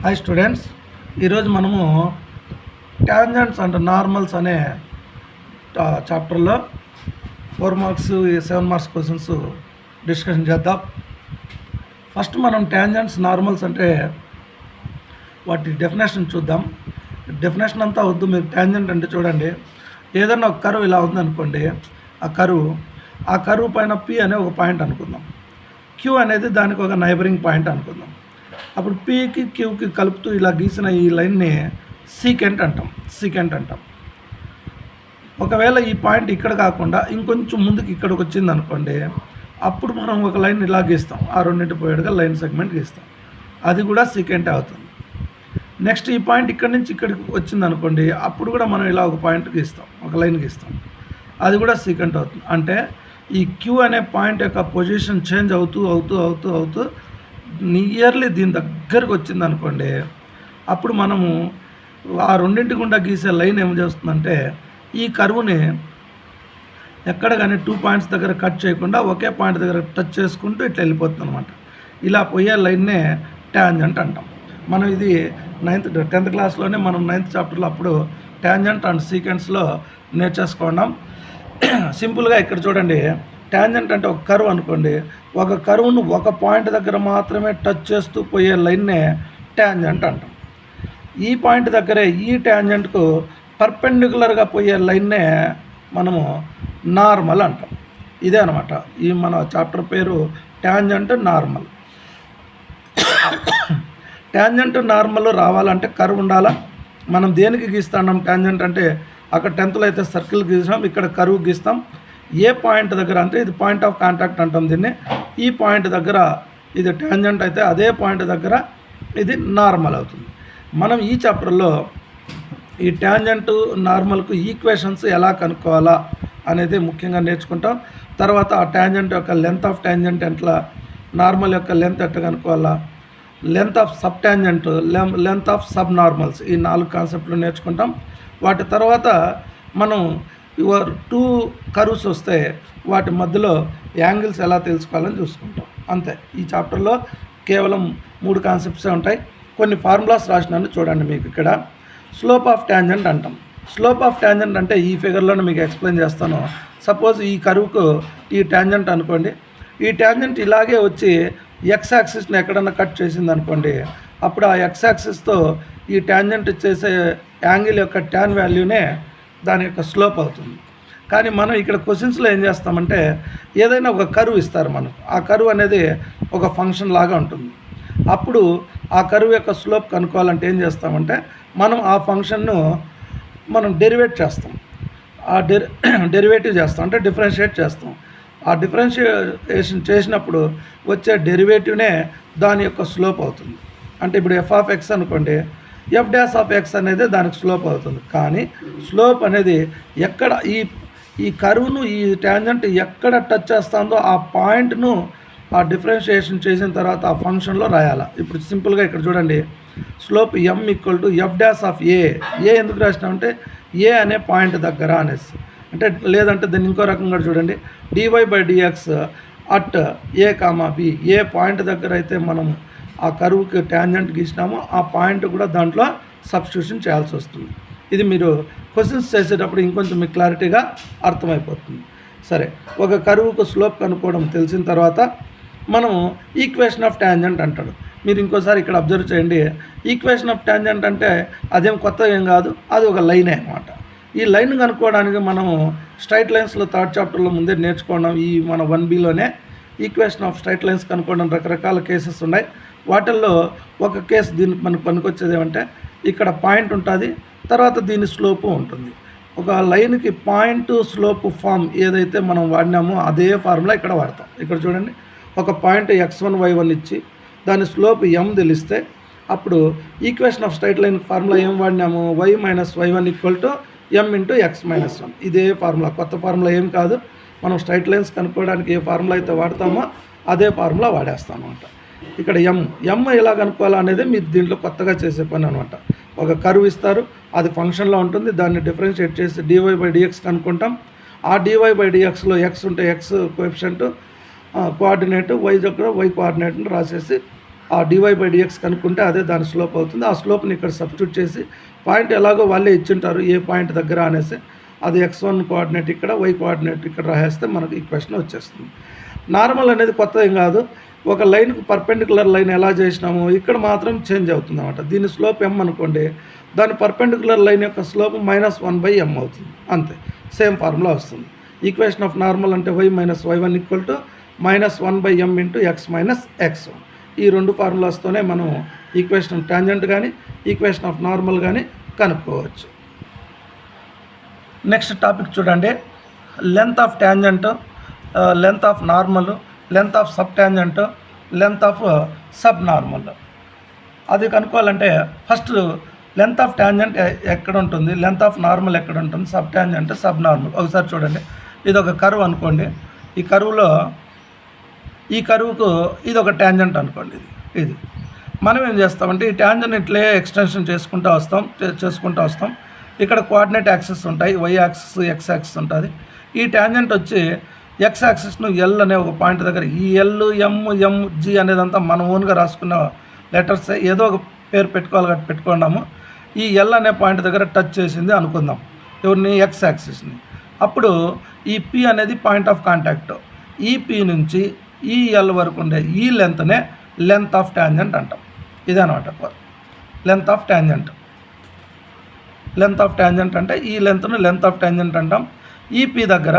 Hi students, ఈరోజు మనము tangents and normals అనే చాప్టర్లో 4 మార్క్స్ 7 మార్క్స్ క్వశ్చన్స్ డిస్కషన్ చేద్దాం. ఫస్ట్ మనం ట్యాంజెంట్స్ నార్మల్స్ అంటే వాటి డెఫినేషన్ చూద్దాం. డెఫినేషన్ అంతా వద్దు, మీరు ట్యాంజెంట్ అంటే చూడండి, ఏదన్నా ఒక కరువు ఇలా ఉందనుకోండి, ఆ కరువు పైన పి అనే ఒక పాయింట్ అనుకుందాం, క్యూ అనేది దానికి ఒక నైబరింగ్ పాయింట్ అనుకుందాం. అప్పుడు పీకి క్యూకి కలుపుతూ ఇలా గీసిన ఈ లైన్ని సీకెంట్ అంటాం. ఒకవేళ ఈ పాయింట్ ఇక్కడ కాకుండా ఇంకొంచెం ముందుకు ఇక్కడికి వచ్చింది అనుకోండి, అప్పుడు మనం ఒక లైన్ ఇలా గీస్తాం, ఆ రెండింటి పోయేడుగా లైన్ సెగ్మెంట్ గీస్తాం, అది కూడా సీకెంట్ అవుతుంది. నెక్స్ట్ ఈ పాయింట్ ఇక్కడి నుంచి ఇక్కడికి వచ్చింది అనుకోండి, అప్పుడు కూడా మనం ఇలా ఒక పాయింట్ గీస్తాం, ఒక లైన్ గీస్తాం, అది కూడా సీకెంట్ అవుతుంది. అంటే ఈ క్యూ అనే పాయింట్ యొక్క పొజిషన్ చేంజ్ అవుతూ నియర్లీ దీని దగ్గరకు వచ్చింది అనుకోండి, అప్పుడు మనము ఆ రెండింటి గుండా గీసే లైన్ ఏం చేస్తుందంటే ఈ కర్వ్ని ఎక్కడ కానీ 2 పాయింట్స్ దగ్గర కట్ చేయకుండా ఒకే పాయింట్ దగ్గర టచ్ చేసుకుంటూ ఇట్లా వెళ్ళిపోతుంది అనమాట. ఇలా పోయే లైన్నే ట్యాంజెంట్ అంటాం. మనం ఇది 10th క్లాస్లోనే మనం 9th చాప్టర్లో అప్పుడు ట్యాంజెంట్ అండ్ సీక్వెన్స్లో నేర్చేసుకున్నాం. సింపుల్గా ఇక్కడ చూడండి, ట్యాంజెంట్ అంటే ఒక కర్వ్ అనుకోండి, ఒక కర్వ్ను ఒక పాయింట్ దగ్గర మాత్రమే టచ్ చేస్తూ పోయే లైన్నే ట్యాంజెంట్ అంటాం. ఈ పాయింట్ దగ్గరే ఈ ట్యాంజెంట్కు పర్పెండిక్యులర్గా పోయే లైన్నే మనము నార్మల్ అంటాం. ఇదే అనమాట ఈ మన చాప్టర్ పేరు ట్యాంజెంట్ నార్మల్. ట్యాంజెంట్ నార్మల్ రావాలంటే కర్వ్ ఉండాలా. మనం దేనికి గీస్తున్నాం ట్యాంజెంట్ అంటే, అక్కడ 10th అయితే సర్కిల్ గీసినాం, ఇక్కడ కర్వ్ గీస్తాం. ఏ పాయింట్ దగ్గర అంటే ఇది పాయింట్ ఆఫ్ కాంటాక్ట్ అంటాం దీన్ని. ఈ పాయింట్ దగ్గర ఇది ట్యాంజెంట్ అయితే అదే పాయింట్ దగ్గర ఇది నార్మల్ అవుతుంది. మనం ఈ చాప్టర్లో ఈ ట్యాంజెంట్ నార్మల్కు ఈక్వేషన్స్ ఎలా కనుక్కోవాలా అనేది ముఖ్యంగా నేర్చుకుంటాం. తర్వాత ఆ ట్యాంజెంట్ యొక్క లెంత్ ఆఫ్ ట్యాంజెంట్ ఎట్లా, నార్మల్ యొక్క లెంత్ ఎట్లా కనుక్కోవాలా, length of sub tangent, length of sub normals, ఈ 4 కాన్సెప్ట్లు నేర్చుకుంటాం. వాటి తర్వాత మనం 2 కర్వ్స్ వస్తే వాటి మధ్యలో యాంగిల్స్ ఎలా తెలుసుకోవాలని చూసుకుంటాం. అంతే. ఈ చాప్టర్లో కేవలం 3 కాన్సెప్ట్సే ఉంటాయి. కొన్ని ఫార్ములాస్ రాసినాను చూడండి. మీకు ఇక్కడ స్లోప్ ఆఫ్ ట్యాంజెంట్ అంటాం. స్లోప్ ఆఫ్ ట్యాంజెంట్ అంటే ఈ ఫిగర్లోనే మీకు ఎక్స్ప్లెయిన్ చేస్తాను. సపోజ్ ఈ కర్వ్కు ఈ ట్యాంజెంట్ అనుకోండి, ఈ ట్యాంజెంట్ ఇలాగే వచ్చి ఎక్స్ యాక్సిస్ని ఎక్కడన్నా కట్ చేసింది అనుకోండి, అప్పుడు ఆ ఎక్స్ యాక్సిస్తో ఈ ట్యాంజెంట్ చేసే యాంగిల్ యొక్క ట్యాన్ వాల్యూనే దాని యొక్క స్లోప్ అవుతుంది. కానీ మనం ఇక్కడ క్వశ్చన్స్లో ఏం చేస్తామంటే, ఏదైనా ఒక కర్వ్ ఇస్తారు మనకు, ఆ కర్వ్ అనేది ఒక ఫంక్షన్ లాగా ఉంటుంది. అప్పుడు ఆ కర్వ్ యొక్క స్లోప్ కనుక్కోవాలంటే ఏం చేస్తామంటే, మనం ఆ ఫంక్షన్ను మనం డెరివేట్ చేస్తాం, డెరివేటివ్ చేస్తాం, అంటే డిఫరెన్షియేట్ చేస్తాం. ఆ డిఫరెన్షియేషన్ చేసినప్పుడు వచ్చే డెరివేటివ్నే దాని యొక్క స్లోప్ అవుతుంది. అంటే ఇప్పుడు ఎఫ్ ఆఫ్ ఎక్స్ అనుకోండి, ఎఫ్ డాష్ ఆఫ్ ఎక్స్ అనేది దానికి స్లోప్ అవుతుంది. కానీ స్లోప్ అనేది ఎక్కడ ఈ కర్వ్ను ఈ ట్యాంజెంట్ ఎక్కడ టచ్ చేస్తుందో ఆ పాయింట్ను ఆ డిఫరెన్షియేషన్ చేసిన తర్వాత ఆ ఫంక్షన్లో రాయాలి. ఇప్పుడు సింపుల్గా ఇక్కడ చూడండి, slope m equal to f dash of a ఎందుకు రాసినామంటే ఏ అనే పాయింట్ దగ్గర అనేసి. అంటే లేదంటే దాన్ని ఇంకో రకంగా చూడండి, dy/dx at a comma b, a point దగ్గర అయితే మనం ఆ కర్వ్కి ట్యాంజెంట్ గీసినామో ఆ పాయింట్ కూడా దాంట్లో సబ్స్టిట్యూషన్ చేయాల్సి వస్తుంది. ఇది మీరు క్వశ్చన్స్ చేసేటప్పుడు ఇంకొంచెం మీకు క్లారిటీగా అర్థమైపోతుంది. సరే, ఒక కర్వ్కు స్లోప్ కనుక్కోవడం తెలిసిన తర్వాత మనం ఈక్వేషన్ ఆఫ్ ట్యాంజెంట్ అంటాడు. మీరు ఇంకోసారి ఇక్కడ అబ్జర్వ్ చేయండి, ఈక్వేషన్ ఆఫ్ ట్యాంజెంట్ అంటే అదేం కొత్త ఏం కాదు, అది ఒక లైనే అనమాట. ఈ లైన్ కనుక్కోవడానికి మనము స్ట్రైట్ లైన్స్లో 3rd చాప్టర్లో ముందే నేర్చుకున్నాం. ఈ మన 1Bలోనే ఈక్వేషన్ ఆఫ్ స్ట్రైట్ లైన్స్ కనుక్కోవడం రకరకాల కేసెస్ ఉన్నాయి. వాటిల్లో ఒక కేసు దీనికి మనకు పనికొచ్చేది ఏమంటే, ఇక్కడ పాయింట్ ఉంటుంది, తర్వాత దీని స్లోపు ఉంటుంది. ఒక లైన్కి పాయింట్ స్లోప్ ఫామ్ ఏదైతే మనం వాడినామో అదే ఫార్ములా ఇక్కడ వాడతాం. ఇక్కడ చూడండి, ఒక పాయింట్ x1 y1 ఇచ్చి దాని స్లోప్ m తెలిస్తే అప్పుడు equation of straight line formula ఏం వాడినాము, y - y1 = m × x - 1. ఇదే ఫార్ములా, కొత్త ఫార్ములా ఏం కాదు. మనం స్ట్రైట్ లైన్స్ కనుక్కోవడానికి ఏ ఫార్ములా అయితే వాడతామో అదే ఫార్ములా వాడేస్తాం అనమాట. ఇక్కడ ఎం ఎలా కనుక్కోవాలా అనేది మీరు దీంట్లో కొత్తగా చేసే పని అనమాట. ఒక కర్వ్ ఇస్తారు, అది ఫంక్షన్లో ఉంటుంది, దాన్ని డిఫరెన్షియేట్ చేసి dy/dx కనుక్కుంటాం. ఆ dy/dxలో ఎక్స్ ఉంటే ఎక్స్ కోఎఫిషియంట్ కోఆర్డినేట్, వై దగ్గర వై కోఆర్డినేట్ని రాసేసి ఆ dy/dx కనుక్కుంటే అదే దాని స్లోప్ అవుతుంది. ఆ స్లోప్ని ఇక్కడ సబ్స్టిట్యూట్ చేసి పాయింట్ ఎలాగో వాళ్ళే ఇచ్చింటారు ఏ పాయింట్ దగ్గర అనేసి అది x1 కోఆర్డినేట్ ఇక్కడ, y కోఆర్డినేట్ ఇక్కడ రాసేస్తే మనకు ఈక్వేషన్ వచ్చేస్తుంది. నార్మల్ అనేది కొత్త ఏం కాదు. ఒక లైన్కి పర్పెండిక్యులర్ లైన్ ఎలా చేసినాము ఇక్కడ మాత్రం చేంజ్ అవుతుంది అనమాట. దీని స్లోప్ m అనుకోండి, దాని పర్పెండిక్యులర్ లైన్ యొక్క స్లోప్ -1/m అవుతుంది, అంతే. సేమ్ ఫార్ములా వస్తుంది. ఈక్వేషన్ ఆఫ్ నార్మల్ అంటే y - y1 = -1/m × x - x1. ఈ రెండు ఫార్ములాస్తోనే మనం ఈక్వేషన్ ఆఫ్ టాంజెంట్ కానీ ఈక్వేషన్ ఆఫ్ నార్మల్ కానీ కనుక్కోవచ్చు. నెక్స్ట్ టాపిక్ చూడండి, length of tangent, length of normal, length of sub tangent, length of sub normal. అది కనుక్కోవాలంటే ఫస్ట్ లెంత్ ఆఫ్ టాంజెంట్ ఎక్కడ ఉంటుంది, లెంత్ ఆఫ్ నార్మల్ ఎక్కడ ఉంటుంది, సబ్ టాంజెంట్, సబ్ నార్మల్. ఒకసారి చూడండి, ఇది ఒక కర్వ్ అనుకోండి. ఈ కర్వ్లో ఈ కర్వ్కు ఇది ఒక ట్యాంజెంట్ అనుకోండి. ఇది మనం ఏం చేస్తామంటే ఈ ట్యాంజెంట్ ఇట్లే ఎక్స్టెన్షన్ చేసుకుంటూ వస్తాం. ఇక్కడ కోఆర్డినేట్ యాక్సిస్ ఉంటాయి, y యాక్సిస్, x యాక్సిస్ ఉంటుంది. ఈ ట్యాంజెంట్ వచ్చి x యాక్సిస్ను L అనే ఒక పాయింట్ దగ్గర, ఈ L, M, G అనేదంతా మనం ఓన్గా రాసుకున్న లెటర్స్, ఏదో ఒక పేరు పెట్టుకోవాలి కాబట్టి పెట్టుకున్నాము. ఈ L అనే పాయింట్ దగ్గర టచ్ చేసింది అనుకుందాం, ఎవరిని, x యాక్సిస్ని. అప్పుడు ఈ P అనేది పాయింట్ ఆఫ్ కాంటాక్ట్. ఈ P నుంచి ఈ L వరకు ఉండే ఈ లెంత్నే లెంత్ ఆఫ్ టాంజెంట్ అంటాం. ఇదనమాట length of tangent. Length of tangent అంటే ఈ లెంత్ను లెంత్ ఆఫ్ టాంజెంట్ అంటాం. ఈ P దగ్గర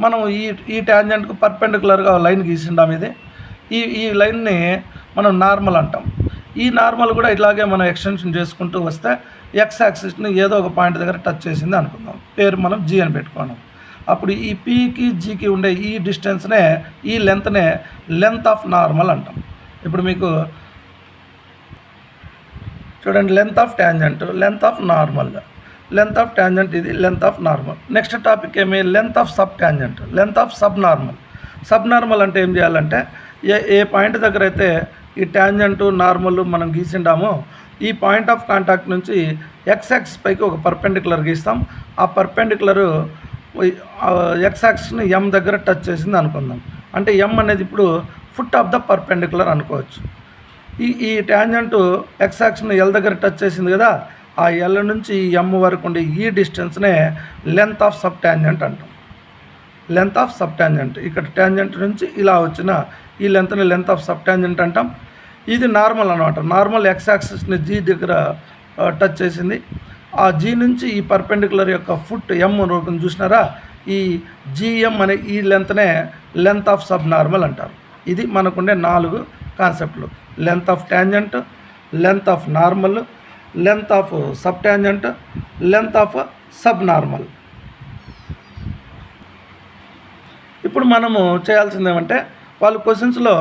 మనం ఈ టాంజెంట్కు పర్పెండిక్యులర్గా లైన్ గీసిండాం. ఈ లైన్ని మనం నార్మల్ అంటాం. ఈ నార్మల్ కూడా ఇట్లాగే మనం ఎక్స్టెన్షన్ చేసుకుంటూ వస్తే x యాక్సిస్ని ఏదో ఒక పాయింట్ దగ్గర టచ్ చేసింది అనుకుందాం, పేరు మనం G అని పెట్టుకున్నాం. అప్పుడు ఈ Pకి Gకి ఉండే ఈ డిస్టెన్స్నే, ఈ లెంత్నే లెంత్ ఆఫ్ నార్మల్ అంటాం. ఇప్పుడు మీకు చూడండి, length of tangent, length of normal. Length of tangent ఇది, length of normal. Next topic ఏమి, length of sub tangent, length of sub normal. Sub normal అంటే ఏం చేయాలంటే ఏ పాయింట్ దగ్గర అయితే ఈ టాంజెంట్ నార్మల్ మనం గీసిండామో ఈ పాయింట్ ఆఫ్ కాంటాక్ట్ నుంచి x యాక్సిస్ పైకి ఒక పర్పెండిక్యులర్ గీస్తాం. ఆ పర్పెండిక్యులర్ x యాక్సిస్ని m దగ్గర టచ్ చేసింది అనుకుందాం. అంటే m అనేది ఇప్పుడు ఫుట్ ఆఫ్ ద పర్పెండిక్యులర్ అనుకోవచ్చు. ఈ టాంజెంట్ x యాక్సిస్ని L దగ్గర టచ్ చేసింది కదా, ఆ L నుంచి m వరకు ఉండే ఈ డిస్టెన్స్నే లెంత్ ఆఫ్ సబ్ టాంజెంట్ అంటాం. లెంత్ ఆఫ్ సబ్ టాంజెంట్, ఇక్కడ టాంజెంట్ నుంచి ఇలా వచ్చిన ఈ లెంత్ని లెంత్ ఆఫ్ సబ్ టాంజెంట్ అంటాం. ఇది నార్మల్ అనమాట. నార్మల్ x యాక్సిస్ని G దగ్గర టచ్ చేసింది. ఆ G నుంచి ఈ పర్పెండిక్యులర్ యొక్క ఫుట్ m రూపం చూసినారా, ఈ GM అనే ఈ లెంత్నే లెంత్ ఆఫ్ సబ్ నార్మల్ అంటారు. ఇది మనకుండే 4 కాన్సెప్ట్లు: length of tangent, length of normal, length of sub tangent, length of sub normal. ఇప్పుడు మనము చేయాల్సింది ఏమంటే, వాళ్ళు క్వశ్చన్స్లో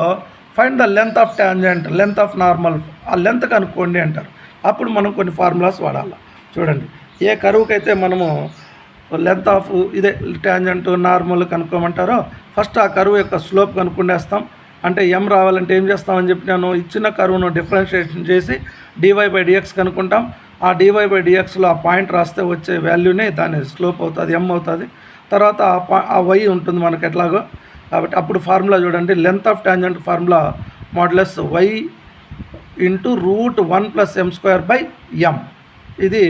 find the length of tangent, length of normal, ఆ లెంత్ కనుక్కోండి అంటారు. అప్పుడు మనం కొన్ని ఫార్ములాస్ వాడాలి. చూడండి, ఏ కరువుకి అయితే మనము లెంత్ ఆఫ్ ఇదే టాంజెంట్ నార్మల్ కనుక్కోమంటారో ఫస్ట్ ఆ కరువు యొక్క స్లోప్ కనుక్కుండేస్తాం. అంటే m రావాలంటే ఏం చేస్తామని చెప్పినాను, ఇచ్చిన కరువును డిఫరెన్షియేషన్ చేసి dy/dx కనుక్కుంటాం. ఆ dy/dxలో ఆ పాయింట్ రాస్తే వచ్చే వాల్యూనే దాని స్లోప్ అవుతుంది, m అవుతుంది. తర్వాత ఆ y ఉంటుంది మనకు ఎట్లాగో. కాబట్టి అప్పుడు ఫార్ములా చూడండి, length of tangent formula modulus y × √1+m²/m. ఇది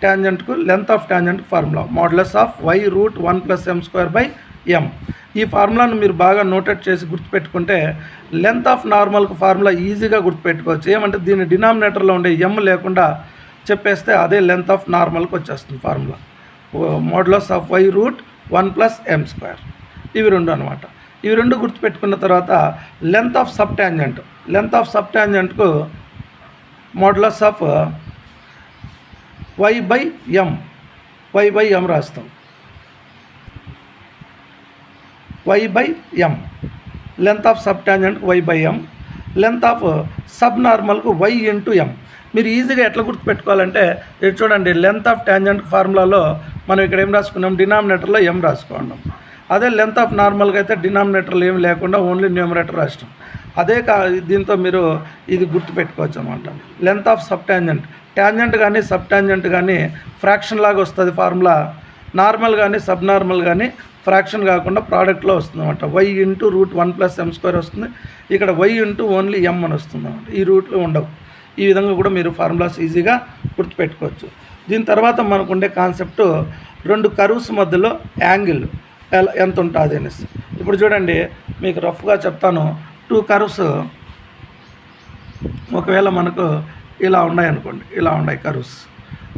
టాంజెంట్కు length of tangent formula, modulus of y √1+m²/m. ఈ ఫార్ములాను మీరు బాగా నోటెట్ చేసి గుర్తుపెట్టుకుంటే లెంత్ ఆఫ్ నార్మల్కు ఫార్ములా ఈజీగా గుర్తుపెట్టుకోవచ్చు. ఏమంటే దీని డినామినేటర్లో ఉండే m లేకుండా చెప్పేస్తే అదే లెంత్ ఆఫ్ నార్మల్కి వచ్చేస్తుంది formula, modulus of y √1+m². ఇవి రెండు అనమాట. ఇవి రెండు గుర్తుపెట్టుకున్న తర్వాత length of sub tangent, length of sub టాంజెంట్కు మోడ్యులస్ ఆఫ్ y/m రాస్తాం. y/m, లెంత్ ఆఫ్ సబ్ టాంజెంట్కు y/m, లెంత్ ఆఫ్ సబ్ నార్మల్కు y × m. మీరు ఈజీగా ఎట్లా గుర్తుపెట్టుకోవాలంటే ఇది చూడండి, లెంత్ ఆఫ్ టాంజెంట్ ఫార్ములాలో మనం ఇక్కడ ఏం రాసుకున్నాం, డినామినేటర్లో m రాసుకున్నాం. అదే లెంత్ ఆఫ్ నార్మల్గా అయితే డినామినేటర్లు ఏమి లేకుండా ఓన్లీ న్యూమరేటర్ రాష్ట్రం. అదే దీంతో మీరు ఇది గుర్తుపెట్టుకోవచ్చు అనమాట. Length of sub tangent, tangent కానీ సబ్ టాంజెంట్ కానీ ఫ్రాక్షన్ లాగా వస్తుంది ఫార్ములా. నార్మల్ కానీ సబ్ నార్మల్ కానీ ఫ్రాక్షన్ కాకుండా ప్రోడక్ట్లో వస్తుంది అనమాట. వై ఇంటూ రూట్ 1+m² వస్తుంది. ఇక్కడ వై ఇంటూ ఓన్లీ m అని వస్తుంది అనమాట. ఈ రూట్లు ఉండవు. ఈ విధంగా కూడా మీరు ఫార్ములాస్ ఈజీగా గుర్తుపెట్టుకోవచ్చు. దీని తర్వాత మనకు ఉండే కాన్సెప్ట్ 2 కర్వ్స్ మధ్యలో యాంగిల్ ఎంత ఉంటుంది అనేసి. ఇప్పుడు చూడండి, మీకు రఫ్గా చెప్తాను. 2 కర్వ్స్ ఒకవేళ మనకు ఇలా ఉన్నాయనుకోండి, ఇలా ఉన్నాయి కర్వ్స్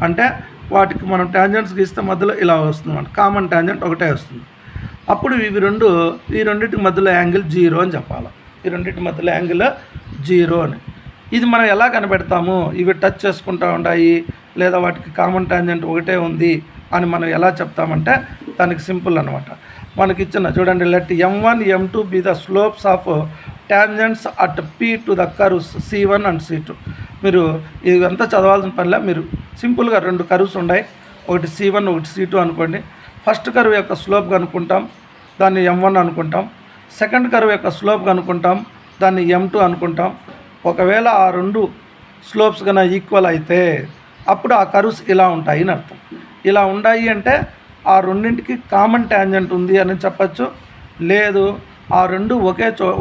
అంటే వాటికి మనం ట్యాంజెంట్స్ గీస్తే మధ్యలో ఇలా వస్తుంది అనమాట. కామన్ ట్యాంజెంట్ ఒకటే వస్తుంది. అప్పుడు ఈ రెండింటి మధ్యలో యాంగిల్ 0 అని చెప్పాలి. ఈ రెండింటి మధ్యలో యాంగిల్ 0 అని. ఇది మనం ఎలా కనిపెడతాము? ఇవి టచ్ చేసుకుంటూ ఉంటాయి లేదా వాటికి కామన్ ట్యాంజెంట్ ఒకటే ఉంది అని మనం ఎలా చెప్తామంటే దానికి సింపుల్ అనమాట. మనకి ఇచ్చిన చూడండి, let m1 m2 be the slopes of tangents at p to the curves c1 and c2. మీరు ఇదంతా చదవాల్సిన పనిలా, మీరు సింపుల్గా 2 కర్వ్స్ ఉన్నాయి, ఒకటి c1 ఒకటి c2 అనుకోండి. ఫస్ట్ కర్వ్ యొక్క స్లోప్ కనుక్కుంటాం, దాన్ని m1 అనుకుంటాం. సెకండ్ కర్వ్ యొక్క స్లోప్ కనుక్కుంటాం, దాన్ని m2 అనుకుంటాం. ఒకవేళ ఆ 2 స్లోప్స్ కన్నా ఈక్వల్ అయితే అప్పుడు ఆ కర్వ్స్ ఇలా ఉంటాయి అని అర్థం. ఇలా ఉన్నాయి అంటే ఆ రెండింటికి కామన్ ట్యాంజెంట్ ఉంది అని చెప్పచ్చు. లేదు, ఆ 2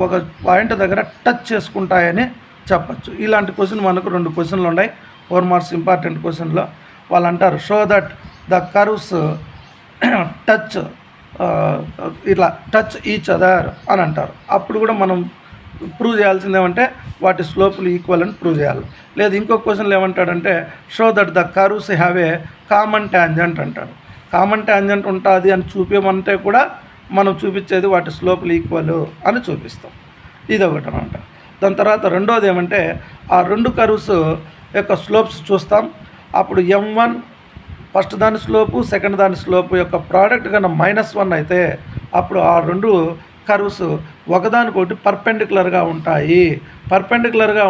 ఒక పాయింట్ దగ్గర టచ్ చేసుకుంటాయని చెప్పచ్చు. ఇలాంటి క్వశ్చన్ మనకు 2 క్వశ్చన్లు ఉన్నాయి 4 మార్క్స్ ఇంపార్టెంట్ క్వశ్చన్లో. వాళ్ళు అంటారు show that the curves touch ఇట్లా టచ్ ఈచ్ అదర్ అని అంటారు. అప్పుడు కూడా మనం ప్రూవ్ చేయాల్సింది ఏమంటే వాటి స్లోపులు ఈక్వల్ అని ప్రూవ్ చేయాలి. లేదు, ఇంకొక క్వశ్చన్లు ఏమంటాడంటే show that the curves have a common tangent అంటాడు. కామన్ ట్యాంజెంట్ ఉంటుంది అని చూపించమంటే కూడా మనం చూపించేది వాటి స్లోపులు ఈక్వల్ అని చూపిస్తాం. ఇది ఒకటి అనమాట. దాని తర్వాత రెండోది ఏమంటే ఆ 2 కర్వ్స్ యొక్క స్లోప్స్ చూస్తాం. అప్పుడు m1 ఫస్ట్ దాని స్లోపు సెకండ్ దాని స్లోపు యొక్క ప్రోడక్ట్ కన్నా -1 అయితే అప్పుడు ఆ 2 కర్వ్స్ ఒకదానికొకటి పర్పెండిక్యులర్గా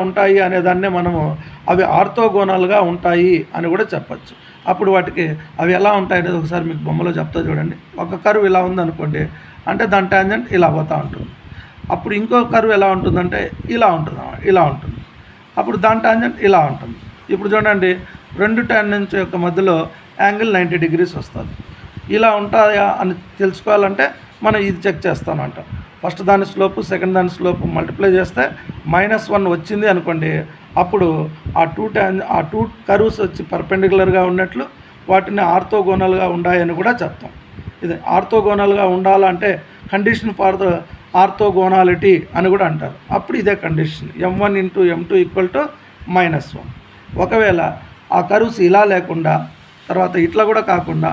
ఉంటాయి అనేదాన్నే మనము అవి ఆర్థోగోనల్గా ఉంటాయి అని కూడా చెప్పచ్చు. అప్పుడు వాటికి అవి ఎలా ఉంటాయి అనేది ఒకసారి మీకు బొమ్మలో చెప్తా చూడండి. ఒక కర్వ్ ఇలా ఉందనుకోండి అంటే దాని ట్యాంజెంట్ ఇలా పోతూ ఉంటుంది. అప్పుడు ఇంకో కర్వ్ ఎలా ఉంటుందంటే ఇలా ఉంటుంది. అప్పుడు దాని ట్యాంజెంట్ ఇలా ఉంటుంది. ఇప్పుడు చూడండి, 2 ట్యాంజెంట్స్ యొక్క మధ్యలో యాంగిల్ 90 degrees వస్తుంది. ఇలా ఉంటాయా అని తెలుసుకోవాలంటే మనం ఇది చెక్ చేస్తామంట. ఫస్ట్ దాని స్లోపు సెకండ్ దాని స్లోపు మల్టిప్లై చేస్తే -1 వచ్చింది అనుకోండి, అప్పుడు ఆ 2 కర్వ్స్ వచ్చి పర్పెండిక్యులర్గా ఉన్నట్లు వాటిని ఆర్థోగోనల్గా ఉన్నాయని కూడా చెప్తాం. ఇది ఆర్థోగోనల్గా ఉండాలంటే కండిషన్ ఫర్ ద ఆర్థోగోనాలిటీ అని కూడా అంటారు. అప్పుడు ఇదే కండిషన్ m1 × m2 = -1. ఒకవేళ ఆ కర్వ్స్ ఇలా లేకుండా తర్వాత ఇట్లా కూడా కాకుండా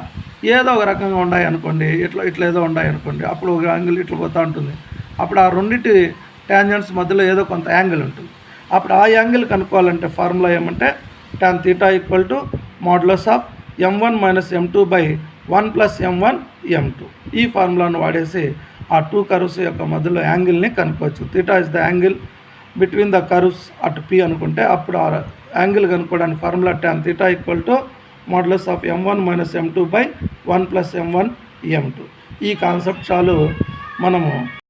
ఏదో ఒక రకంగా ఉన్నాయి అనుకోండి, ఇట్లా ఏదో ఉన్నాయి అనుకోండి, అప్పుడు ఒక యాంగిల్ ఇట్లా పోతూ ఉంటుంది. అప్పుడు ఆ రెండింటి ట్యాంజెంట్స్ మధ్యలో ఏదో కొంత యాంగిల్ ఉంటుంది. అప్పుడు ఆ యాంగిల్ కనుక్కోవాలంటే ఫార్ములా ఏమంటే tan θ = m1 - m2/1 + m1 m2. ఈ ఫార్ములాను వాడేసి ఆ 2 కర్వ్స్ యొక్క మధ్యలో యాంగిల్ని కనుక్కోవచ్చు. θ is the angle between the curves at p అనుకుంటే అప్పుడు ఆ యాంగిల్ కనుక్కోవడానికి formula tan θ = m1 - m2/1 + m1 m2. ఈ కాన్సెప్ట్ చాలు మనము